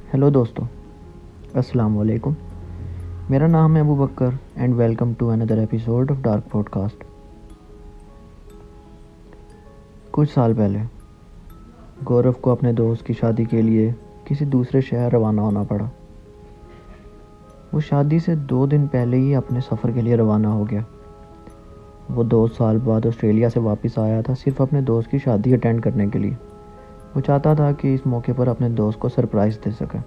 Hello दोस्तों, अस्सलाम वालेकुम। मेरा नाम है Abu Bakar and welcome to another episode of dark podcast. कुछ साल पहले गौरव को अपने दोस्त की शादी के लिए किसी दूसरे शहर रवाना होना पड़ा। वो शादी से 2 दिन पहले ही अपने सफ़र के लिए रवाना हो गया। वो 2 साल बाद ऑस्ट्रेलिया से वापस आया था, सिर्फ अपने दोस्त की शादी अटेंड करने के लिए। वो चाहता था कि इस मौके पर अपने दोस्त को सरप्राइज़ दे सके।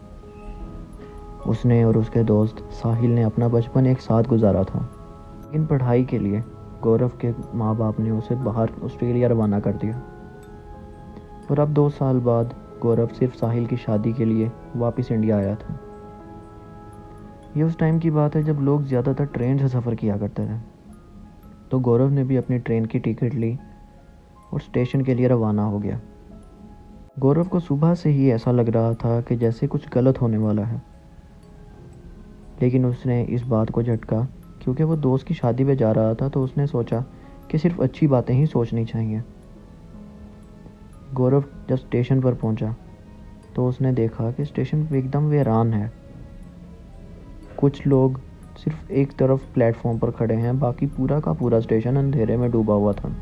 उसने और उसके दोस्त साहिल ने अपना बचपन एक साथ गुजारा था, लेकिन पढ़ाई के लिए गौरव के माँ बाप ने उसे बाहर ऑस्ट्रेलिया रवाना कर दिया। और अब 2 साल बाद गौरव सिर्फ साहिल की शादी के लिए वापस इंडिया आया था। ये उस टाइम की बात है जब लोग ज़्यादातर ट्रेन से सफ़र किया करते थे। तो गौरव ने भी अपनी ट्रेन की टिकट ली और स्टेशन के लिए रवाना हो गया। गौरव को सुबह से ही ऐसा लग रहा था कि जैसे कुछ गलत होने वाला है, लेकिन उसने इस बात को झटका क्योंकि वो दोस्त की शादी में जा रहा था। तो उसने सोचा कि सिर्फ अच्छी बातें ही सोचनी चाहिए। गौरव जब स्टेशन पर पहुंचा तो उसने देखा कि स्टेशन एकदम वीरान है। कुछ लोग सिर्फ एक तरफ प्लेटफॉर्म पर खड़े हैं, बाकी पूरा का पूरा स्टेशन अंधेरे में डूबा हुआ था।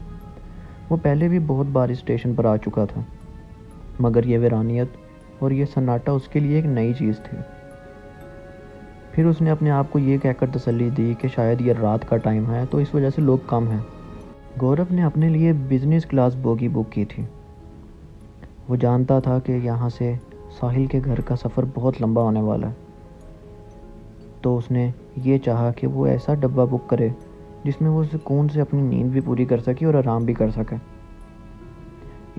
वो पहले भी बहुत बार इस स्टेशन पर आ चुका था, मगर ये वीरानियत और ये सन्नाटा उसके लिए एक नई चीज़ थी। फिर उसने अपने आप को ये कहकर तसल्ली दी कि शायद ये रात का टाइम है तो इस वजह से लोग कम हैं। गौरव ने अपने लिए बिजनेस क्लास बोगी बुक की थी। वो जानता था कि यहाँ से साहिल के घर का सफ़र बहुत लंबा होने वाला है। तो उसने ये चाहा कि वो ऐसा डब्बा बुक करे जिसमें वो सुकून से अपनी नींद भी पूरी कर सके और आराम भी कर सके।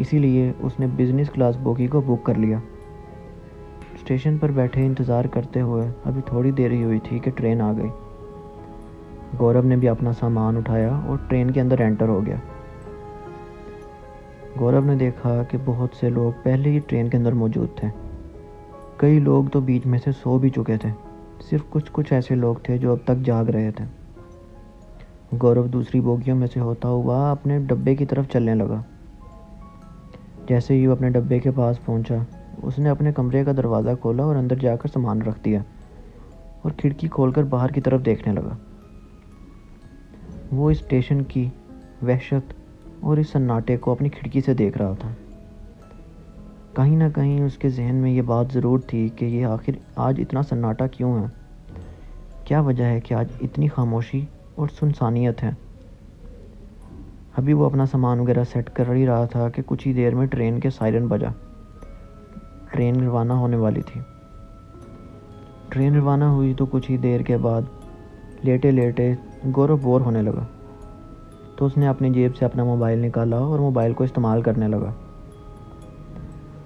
इसीलिए उसने बिजनेस क्लास बोगी को बुक कर लिया। स्टेशन पर बैठे इंतज़ार करते हुए अभी थोड़ी देर ही हुई थी कि ट्रेन आ गई। गौरव ने भी अपना सामान उठाया और ट्रेन के अंदर एंटर हो गया। गौरव ने देखा कि बहुत से लोग पहले ही ट्रेन के अंदर मौजूद थे। कई लोग तो बीच में से सो भी चुके थे। सिर्फ कुछ ऐसे लोग थे जो अब तक जाग रहे थे। गौरव दूसरी बोगियों में से होता हुआ अपने डब्बे की तरफ चलने लगा। जैसे ही वो अपने डब्बे के पास पहुंचा, उसने अपने कमरे का दरवाज़ा खोला और अंदर जाकर सामान रख दिया और खिड़की खोलकर बाहर की तरफ देखने लगा। वो इस स्टेशन की वहशत और इस सन्नाटे को अपनी खिड़की से देख रहा था। कहीं ना कहीं उसके जहन में ये बात ज़रूर थी कि ये आखिर आज इतना सन्नाटा क्यों है। क्या वजह है कि आज इतनी खामोशी और सुनसानियत है। अभी वो अपना सामान वगैरह सेट कर ही रहा था कि कुछ ही देर में ट्रेन के सायरन बजा। ट्रेन रवाना होने वाली थी। ट्रेन रवाना हुई तो कुछ ही देर के बाद लेटे लेटे गौरव बोर होने लगा। तो उसने अपनी जेब से अपना मोबाइल निकाला और मोबाइल को इस्तेमाल करने लगा।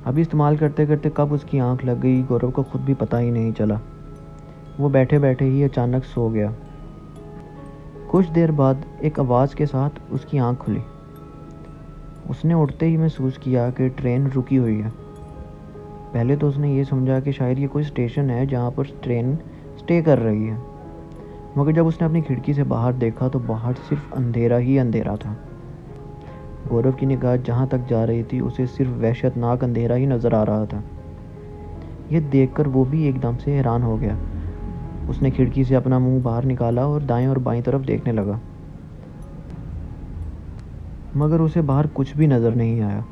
अभी इस्तेमाल करते करते कब उसकी आंख लग गई, गौरव को खुद भी पता ही नहीं चला। वो बैठे बैठे ही अचानक सो गया। कुछ देर बाद एक आवाज़ के साथ उसकी आंख खुली। उसने उठते ही महसूस किया कि ट्रेन रुकी हुई है। पहले तो उसने ये समझा कि शायद ये कोई स्टेशन है जहाँ पर ट्रेन स्टे कर रही है, मगर जब उसने अपनी खिड़की से बाहर देखा तो बाहर सिर्फ अंधेरा ही अंधेरा था। गौरव की निगाह जहाँ तक जा रही थी उसे सिर्फ वहशतनाक अंधेरा ही नज़र आ रहा था। यह देखकर वो भी एकदम से हैरान हो गया। उसने खिड़की से अपना मुंह बाहर निकाला और दाएं और बाईं तरफ देखने लगा, मगर उसे बाहर कुछ भी नज़र नहीं आया।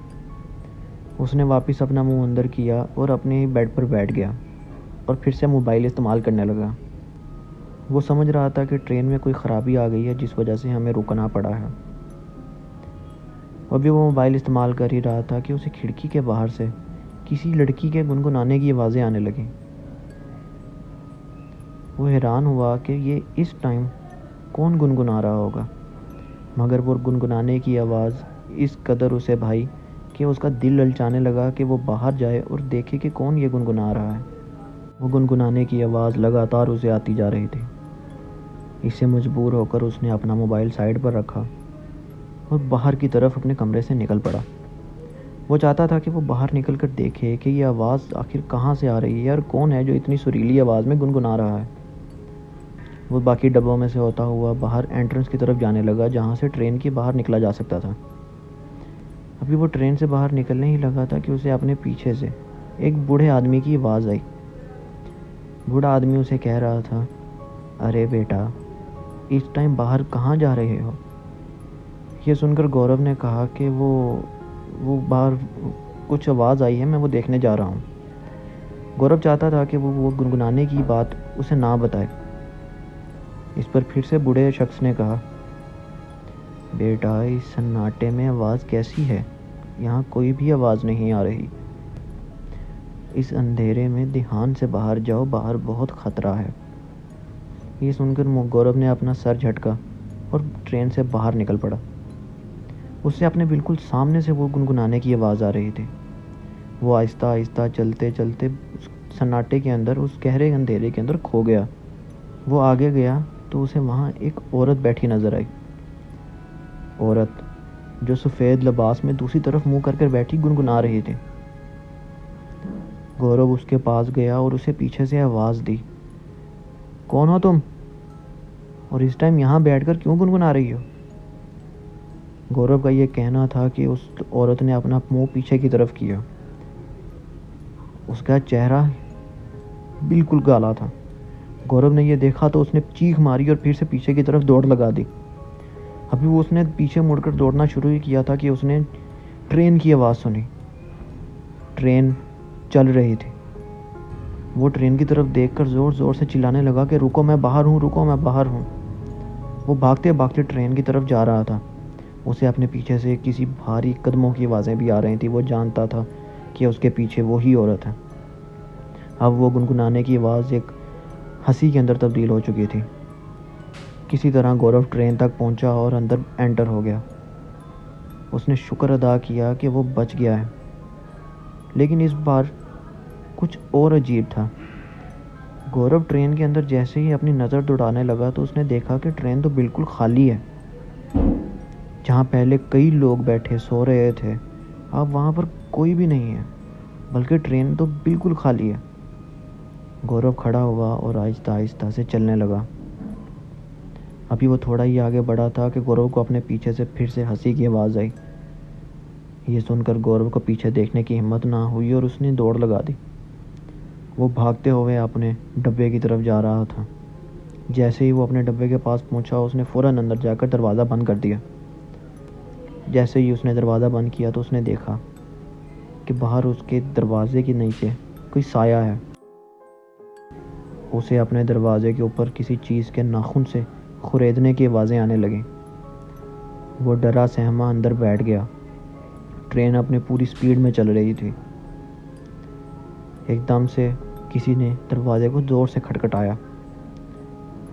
उसने वापस अपना मुंह अंदर किया और अपने बेड पर बैठ गया और फिर से मोबाइल इस्तेमाल करने लगा। वो समझ रहा था कि ट्रेन में कोई ख़राबी आ गई है जिस वजह से हमें रुकना पड़ा है। अभी वो मोबाइल इस्तेमाल कर ही रहा था कि उसे खिड़की के बाहर से किसी लड़की के गुनगुनाने की आवाज़ें आने लगी। वो हैरान हुआ कि ये इस टाइम कौन गुनगुना रहा होगा, मगर वो गुनगुनाने की आवाज़ इस कदर उसे भाई कि उसका दिल ललचाने लगा कि वो बाहर जाए और देखे कि कौन ये गुनगुना रहा है। वो गुनगुनाने की आवाज़ लगातार उसे आती जा रही थी। इससे मजबूर होकर उसने अपना मोबाइल साइड पर रखा और बाहर की तरफ अपने कमरे से निकल पड़ा। वो चाहता था कि वो बाहर निकल कर देखे कि ये आवाज़ आखिर कहाँ से आ रही है और कौन है जो इतनी सुरीली आवाज़ में गुनगुना रहा है। वो बाकी डब्बों में से होता हुआ बाहर एंट्रेंस की तरफ जाने लगा, जहाँ से ट्रेन के बाहर निकला जा सकता था। अभी वो ट्रेन से बाहर निकलने ही लगा था कि उसे अपने पीछे से एक बूढ़े आदमी की आवाज़ आई बूढ़ा आदमी उसे कह रहा था, अरे बेटा, इस टाइम बाहर कहाँ जा रहे हो? ये सुनकर गौरव ने कहा कि वो बाहर कुछ आवाज़ आई है, मैं वो देखने जा रहा हूँ। गौरव चाहता था कि वो गुनगुनाने की बात उसे ना बताए। इस पर फिर से बूढ़े शख्स ने कहा, बेटा, इस सन्नाटे में आवाज़ कैसी है? यहाँ कोई भी आवाज़ नहीं आ रही। इस अंधेरे में ध्यान से बाहर जाओ, बाहर बहुत ख़तरा है। ये सुनकर गौरव ने अपना सर झटका और ट्रेन से बाहर निकल पड़ा। उससे अपने बिल्कुल सामने से वो गुनगुनाने की आवाज़ आ रही थी। वो आहिस्ता आहिस्ता चलते चलते उस सन्नाटे के अंदर, उस गहरे अंधेरे के अंदर खो गया। वो आगे गया तो उसे वहाँ एक औरत बैठी नज़र आई। औरत जो सफ़ेद लिबास में दूसरी तरफ मुंह कर बैठी गुनगुना रही थी। गौरव उसके पास गया और उसे पीछे से आवाज़ दी, कौन हो तुम? और इस टाइम यहाँ बैठकर क्यों गुनगुना रही हो? गौरव का ये कहना था कि उस औरत ने अपना मुंह पीछे की तरफ किया। उसका चेहरा बिल्कुल काला था। गौरव ने यह देखा तो उसने चीख मारी और फिर से पीछे की तरफ दौड़ लगा दी। अभी वो उसने पीछे मुड़कर दौड़ना शुरू ही किया था कि उसने ट्रेन की आवाज़ सुनी। ट्रेन चल रही थी। वो ट्रेन की तरफ देखकर ज़ोर ज़ोर से चिल्लाने लगा कि रुको, मैं बाहर हूँ, रुको, मैं बाहर हूँ। वो भागते भागते ट्रेन की तरफ जा रहा था। उसे अपने पीछे से किसी भारी कदमों की आवाज़ें भी आ रही थी। वो जानता था कि उसके पीछे वही औरत है। अब वो गुनगुनाने की आवाज़ एक हंसी के अंदर तब्दील हो चुकी थी। किसी तरह गौरव ट्रेन तक पहुंचा और अंदर एंटर हो गया। उसने शुक्र अदा किया कि वो बच गया है। लेकिन इस बार कुछ और अजीब था। गौरव ट्रेन के अंदर जैसे ही अपनी नज़र दौड़ाने लगा तो उसने देखा कि ट्रेन तो बिल्कुल खाली है। जहाँ पहले कई लोग बैठे सो रहे थे, अब वहाँ पर कोई भी नहीं है, बल्कि ट्रेन तो बिल्कुल खाली है। गौरव खड़ा हुआ और आहिस्ता आहिस्ता से चलने लगा। अभी वो थोड़ा ही आगे बढ़ा था कि गौरव को अपने पीछे से फिर से हंसी की आवाज़ आई। ये सुनकर गौरव को पीछे देखने की हिम्मत ना हुई और उसने दौड़ लगा दी। वो भागते हुए अपने डब्बे की तरफ जा रहा था। जैसे ही वो अपने डब्बे के पास पहुंचा, उसने फ़ौरन अंदर जाकर दरवाज़ा बंद कर दिया। जैसे ही उसने दरवाज़ा बंद किया तो उसने देखा कि बाहर उसके दरवाजे के नीचे कोई साया है। उसे अपने दरवाजे के ऊपर किसी चीज़ के नाखून से खुरेदने की आवाज़ें आने लगीं। वो डरा सहमा अंदर बैठ गया। ट्रेन अपनी पूरी स्पीड में चल रही थी। एकदम से किसी ने दरवाजे को ज़ोर से खटखटाया।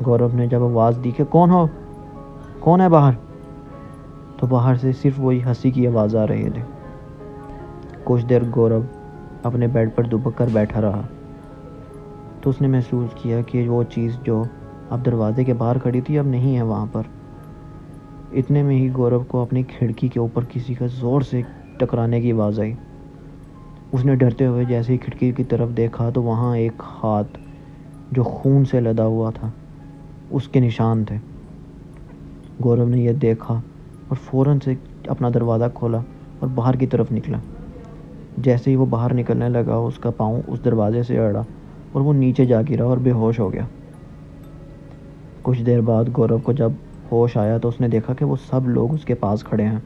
गौरव ने जब आवाज़ दी कि कौन हो, कौन है बाहर, तो बाहर से सिर्फ वही हंसी की आवाज़ आ रही थी। कुछ देर गौरव अपने बेड पर दुबक कर बैठा रहा तो उसने महसूस किया कि वो चीज़ जो अब दरवाजे के बाहर खड़ी थी अब नहीं है वहाँ पर। इतने में ही गौरव को अपनी खिड़की के ऊपर किसी का ज़ोर से टकराने की आवाज़ आई। उसने डरते हुए जैसे ही खिड़की की तरफ देखा तो वहाँ एक हाथ जो खून से लदा हुआ था, उसके निशान थे। गौरव ने यह देखा और फ़ौरन से अपना दरवाज़ा खोला और बाहर की तरफ निकला। जैसे ही वो बाहर निकलने लगा, उसका पाँव उस दरवाजे से अड़ा और वो नीचे जा गिरा और बेहोश हो गया। कुछ देर बाद गौरव को जब होश आया तो उसने देखा कि वो सब लोग उसके पास खड़े हैं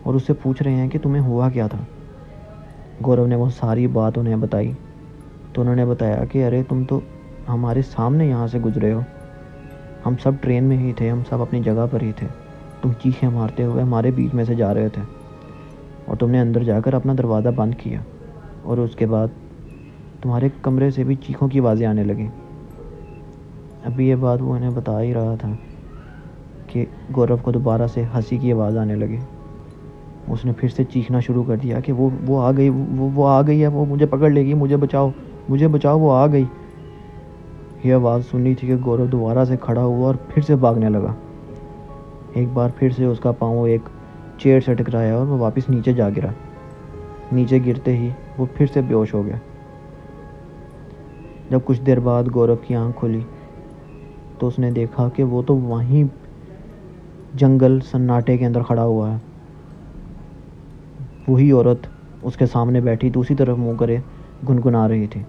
और उससे पूछ रहे हैं कि तुम्हें हुआ क्या था। गौरव ने वो सारी बात उन्हें बताई तो उन्होंने बताया कि अरे, तुम तो हमारे सामने यहाँ से गुजरे हो। हम सब ट्रेन में ही थे, हम सब अपनी जगह पर ही थे। तुम चीखें मारते हुए हमारे बीच में से जा रहे थे और तुमने अंदर जाकर अपना दरवाज़ा बंद किया और उसके बाद तुम्हारे कमरे से भी चीखों की आवाज़ें आने लगी। अभी ये बात वो उन्हें बता ही रहा था कि गौरव को दोबारा से हंसी की आवाज़ आने लगी। उसने फिर से चीखना शुरू कर दिया कि वो आ गई, वो आ गई है, वो मुझे पकड़ लेगी, मुझे बचाओ, मुझे बचाओ, वो आ गई। यह आवाज़ सुनी थी कि गौरव दोबारा से खड़ा हुआ और फिर से भागने लगा। एक बार फिर से उसका पाँव एक चेयर से टकराया और वो वापस नीचे जा गिरा। नीचे गिरते ही वो फिर से बेहोश हो गया। जब कुछ देर बाद गौरव की आंख खुली तो उसने देखा कि वो तो वहीं जंगल सन्नाटे के अंदर खड़ा हुआ है। वही औरत उसके सामने बैठी दूसरी तरफ मुंह करे गुनगुना रही थी।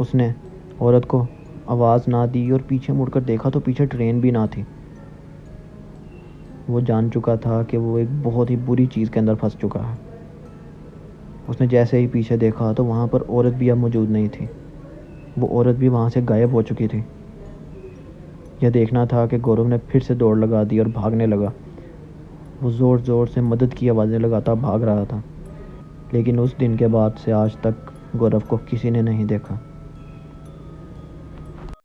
उसने औरत को आवाज़ ना दी और पीछे मुड़कर देखा तो पीछे ट्रेन भी ना थी। वो जान चुका था कि वो एक बहुत ही बुरी चीज़ के अंदर फंस चुका है। उसने जैसे ही पीछे देखा तो वहाँ पर औरत भी अब मौजूद नहीं थी। वो औरत भी वहाँ से गायब हो चुकी थी। यह देखना था कि गौरव ने फिर से दौड़ लगा दी और भागने लगा। वो ज़ोर ज़ोर से मदद की आवाज़ें लगाता भाग रहा था, लेकिन उस दिन के बाद से आज तक गौरव को किसी ने नहीं देखा।